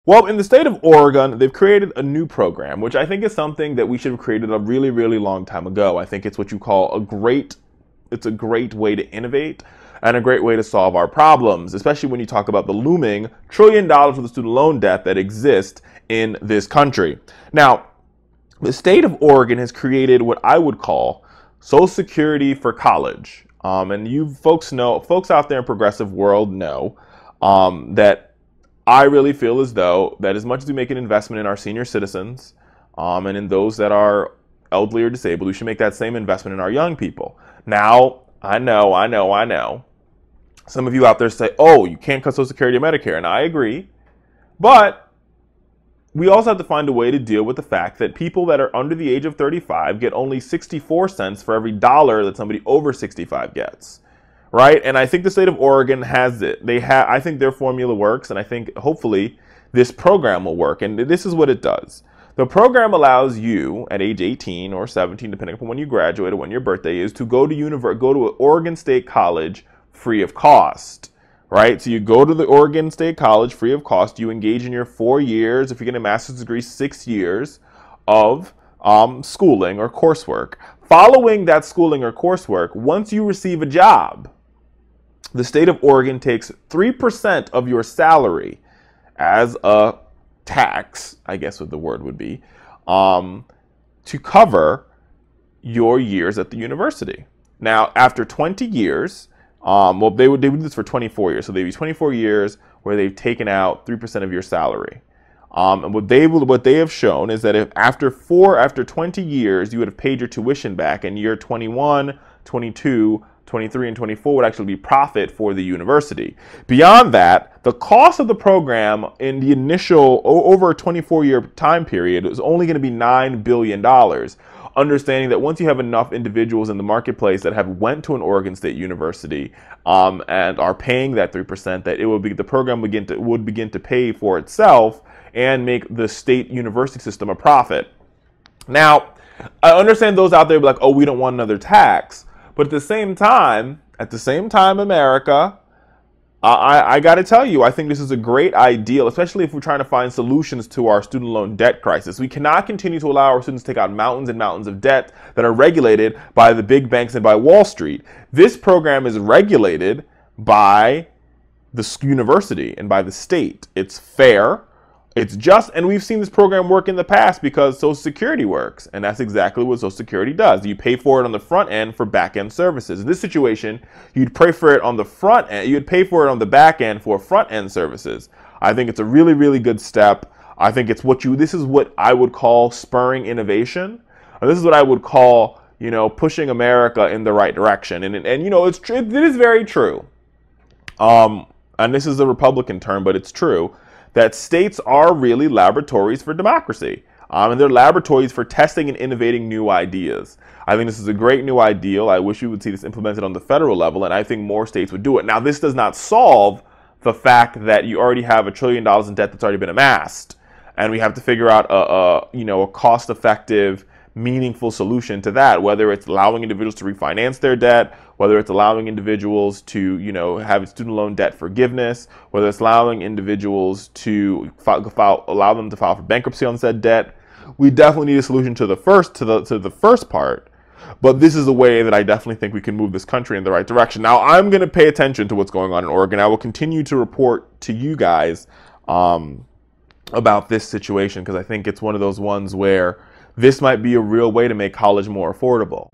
Well, in the state of Oregon, they've created a new program, which I think is something that we should have created a really, really long time ago. I think it's what you call it's a great way to innovate and a great way to solve our problems, especially when you talk about the looming $1 trillion of the student loan debt that exists in this country. Now, the state of Oregon has created what I would call Social Security for college. And you folks out there in progressive world know that I really feel as though that as much as we make an investment in our senior citizens and in those that are elderly or disabled, we should make that same investment in our young people. Now, I know. Some of you out there say, oh, you can't cut Social Security or Medicare, and I agree. But we also have to find a way to deal with the fact that people that are under the age of 35 get only 64 cents for every dollar that somebody over 65 gets. Right? And I think the state of Oregon has it. I think their formula works, and I think hopefully this program will work. And this is what it does. The program allows you at age 18 or 17, depending upon when you graduate or when your birthday is, to go to an Oregon State College free of cost. Right? So you go to the Oregon State College free of cost. You engage in your 4 years, if you're getting a master's degree, 6 years of schooling or coursework. Following that schooling or coursework, once you receive a job, the state of Oregon takes 3% of your salary as a tax, I guess what the word would be, to cover your years at the university. Now, after 20 years, well, they would do this for 24 years. So they'd be 24 years where they've taken out 3% of your salary. And what they have shown is that if after 20 years, you would have paid your tuition back, and year 21, 22, 23, and 24 would actually be profit for the university. Beyond that, the cost of the program in the initial over a 24-year time period is only going to be $9 billion. Understanding that once you have enough individuals in the marketplace that have went to an Oregon State University and are paying that 3%, that the program would begin to pay for itself and make the state university system a profit. Now, I understand those out there be like, oh, we don't want another tax. But at the same time, America, I got to tell you, I think this is a great ideal, especially if we're trying to find solutions to our student loan debt crisis. We cannot continue to allow our students to take out mountains and mountains of debt that are regulated by the big banks and by Wall Street. This program is regulated by the university and by the state. It's fair. It's just, and we've seen this program work in the past because Social Security works, and that's exactly what Social Security does. You pay for it on the front end for back-end services. In this situation, you'd pay for it on the front end, you'd pay for it on the back end for front-end services. I think it's a really, really good step. I think it's this is what I would call spurring innovation. This is what I would call, pushing America in the right direction. And it is very true. And this is a Republican term, but it's true, that states are really laboratories for democracy. And they're laboratories for testing and innovating new ideas. I think this is a great new ideal. I wish we would see this implemented on the federal level, and I think more states would do it. Now, this does not solve the fact that you already have $1 trillion in debt that's already been amassed. And we have to figure out a cost-effective, meaningful solution to that, whether it's allowing individuals to refinance their debt, whether it's allowing individuals to, have student loan debt forgiveness, whether it's allowing individuals to allow them to file for bankruptcy on said debt. We definitely need a solution to the first part, but this is a way that I definitely think we can move this country in the right direction. Now, I'm going to pay attention to what's going on in Oregon. I will continue to report to you guys about this situation, because I think it's one of those ones where this might be a real way to make college more affordable.